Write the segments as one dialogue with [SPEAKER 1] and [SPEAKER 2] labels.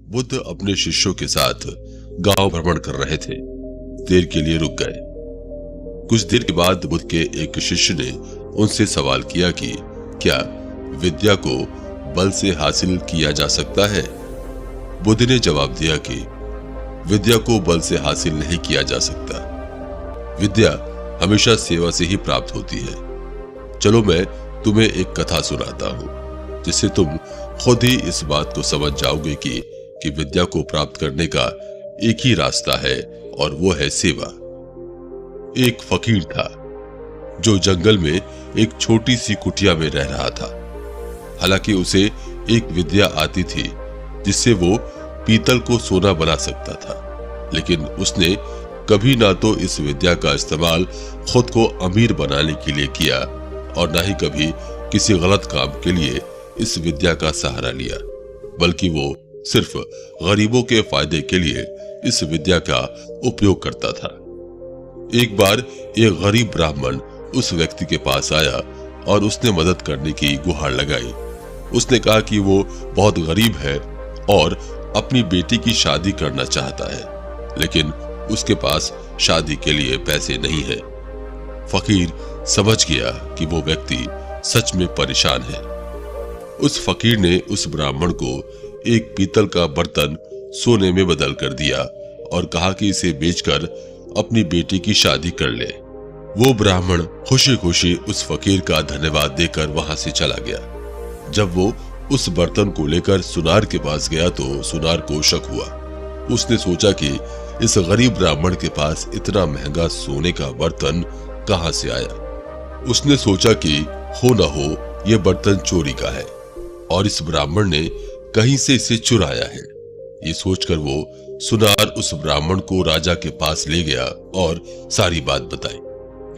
[SPEAKER 1] बुद्ध अपने शिष्यों के साथ गांव भ्रमण कर रहे थे। देर के लिए रुक गए। कुछ देर के बाद बुद्ध के एक शिष्य ने उनसे सवाल किया कि क्या विद्या को बल से हासिल किया जा सकता है। बुद्ध ने जवाब दिया कि विद्या को बल से हासिल नहीं किया जा सकता। विद्या हमेशा सेवा से ही प्राप्त होती है। चलो मैं तुम्हें एक कथा सुनाता हूं, जिससे तुम खुद ही इस बात को समझ जाओगे कि विद्या को प्राप्त करने का एक ही रास्ता है, और वो है सेवा। एक फकीर था जो जंगल में एक छोटी सी कुटिया में रह रहा था। हालांकि उसे एक विद्या आती थी जिससे वो पीतल को सोना बना सकता था, लेकिन उसने कभी ना तो इस विद्या का इस्तेमाल खुद को अमीर बनाने के लिए किया और ना ही कभी किसी गलत काम के लिए इस विद्या का सहारा लिया, बल्कि वो सिर्फ गरीबों के फायदे के लिए इस विद्या का उपयोग करता था। एक बार एक गरीब ब्राह्मण उस व्यक्ति के पास आया और उसने मदद करने की गुहार लगाई। उसने कहा कि वो बहुत गरीब है और अपनी बेटी की शादी करना चाहता है, लेकिन उसके पास शादी के लिए पैसे नहीं है। फकीर समझ गया कि वो व्यक्ति सच में परेशान है। उस फकीर ने उस ब्राह्मण को एक पीतल का बर्तन सोने में बदल कर दिया और कहा कि इसे बेचकर अपनी बेटी की शादी कर ले। वो ब्राह्मण खुशी खुशी उस फकीर का धन्यवाद देकर वहां से चला गया। जब वो उस बर्तन को लेकर सुनार के पास गया तो सुनार को शक हुआ। उसने सोचा कि इस गरीब ब्राह्मण के पास इतना महंगा सोने का बर्तन कहां से आया। उसने सोचा कि हो ना हो यह बर्तन चोरी का है और इस ब्राह्मण ने कहीं से इसे चुराया है। ये सोचकर वो सुनार उस ब्राह्मण को राजा के पास ले गया और सारी बात बताई।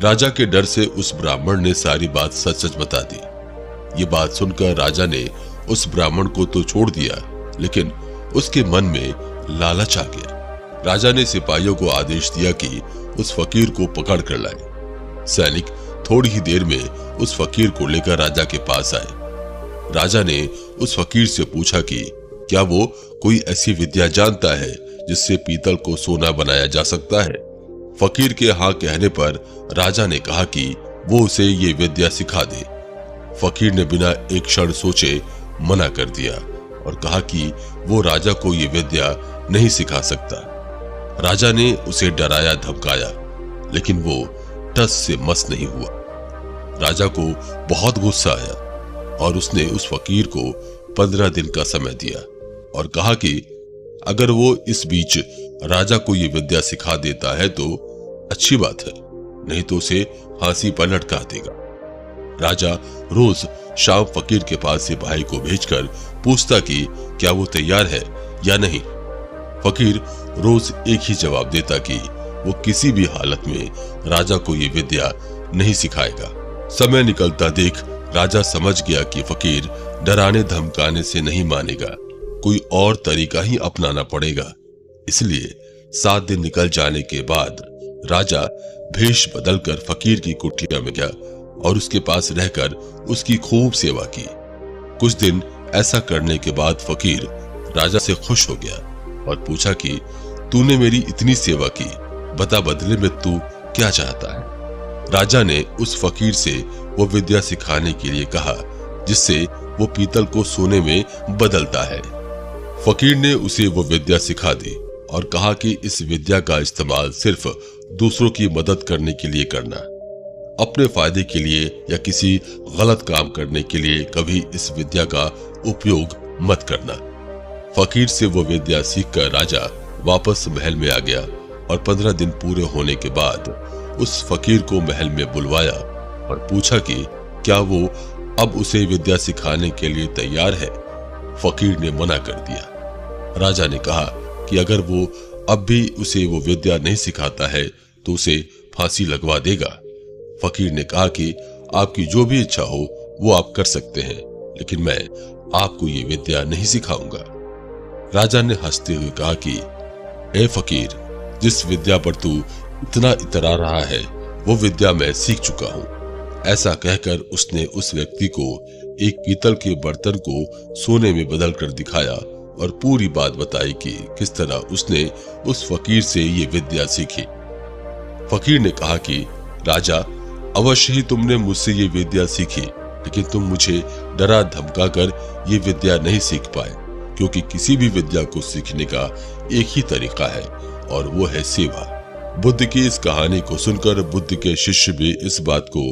[SPEAKER 1] राजा के डर से उस ब्राह्मण ने सारी बात सच सच बता दी। ये बात सुनकर राजा ने उस ब्राह्मण को तो छोड़ दिया, लेकिन उसके मन में लालच आ गया। राजा ने सिपाहियों को आदेश दिया कि उस फकीर को पकड़ कर लाए। सैनिक थोड़ी ही देर में उस फकीर को लेकर राजा के पास आए। राजा ने उस फकीर से पूछा कि क्या वो कोई ऐसी विद्या जानता है जिससे पीतल को सोना बनाया जा सकता है। फकीर के हाँ कहने पर राजा ने कहा कि वो उसे ये विद्या सिखा दे। फकीर ने बिना एक क्षण सोचे मना कर दिया और कहा कि वो राजा को ये विद्या नहीं सिखा सकता। राजा ने उसे डराया धमकाया, लेकिन वो टस से मस नहीं हुआ। राजा को बहुत गुस्सा आया और उसने उस फकीर को 15 दिन का समय दिया और कहा कि अगर वो इस बीच राजा को ये विद्या सिखा देता है तो अच्छी बात है, नहीं तो उसे फांसी पर लटका देगा। राजा रोज शाम फकीर के पास सिपाही को भेजकर पूछता कि क्या वो तैयार है या नहीं। फकीर रोज एक ही जवाब देता कि वो किसी भी हालत में राजा को ये विद्या नहीं सिखाएगा। समय निकलता देख राजा समझ गया कि फकीर डराने धमकाने से नहीं मानेगा, कोई और तरीका ही अपनाना पड़ेगा। इसलिए 7 दिन निकल जाने के बाद राजा भेष बदलकर फकीर की कुटिया में गया और उसके पास रहकर उसकी खूब सेवा की। कुछ दिन ऐसा करने के बाद फकीर राजा से खुश हो गया और पूछा कि तूने मेरी इतनी सेवा की, बता बदले में तू क्या चाहता है। राजा ने उस फकीर से वो विद्या सिखाने के लिए कहा जिससे वो पीतल को सोने में बदलता है। फकीर ने उसे वो विद्या सिखा दी और कहा कि इस विद्या का इस्तेमाल सिर्फ दूसरों की मदद करने के लिए करना, अपने फायदे के लिए या किसी गलत काम करने के लिए कभी इस विद्या का उपयोग मत करना। फकीर से वो विद्या सीखकर राजा वापस महल में आ गया और 15 दिन पूरे होने के बाद उस फकीर को महल में बुलवाया और पूछा कि क्या वो अब उसे विद्या सिखाने के लिए तैयार है। फकीर ने मना कर दिया। राजा ने कहा कि अगर वो अब भी उसे वो विद्या नहीं सिखाता है तो उसे फांसी लगवा देगा। फकीर ने कहा कि आपकी जो भी इच्छा हो वो आप कर सकते हैं, लेकिन मैं आपको ये विद्या नहीं सिखाऊंगा। राजा ने हंसते हुए कहा कि ए फकीर, जिस विद्या पर तू इतना इतरा रहा है वो विद्या मैं सीख चुका हूं। ऐसा कहकर उसने उस व्यक्ति को एक पीतल के बर्तन को सोने में बदल कर दिखाया और पूरी बात बताई कि किस तरह उसने उस फकीर से ये विद्या सीखी। फकीर ने कहा कि राजा, अवश्य ही तुमने मुझसे ये विद्या सीखी, लेकिन तुम मुझे डरा धमका कर ये विद्या नहीं सीख पाए, क्योंकि किसी भी विद्या को सीखने का एक ही तरीका है और वो है सेवा। बुद्ध की इस कहानी को सुनकर बुद्ध के शिष्य भी इस बात को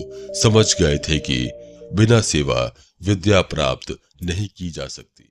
[SPEAKER 1] समझ गए थे कि बिना सेवा विद्या प्राप्त नहीं की जा सकती।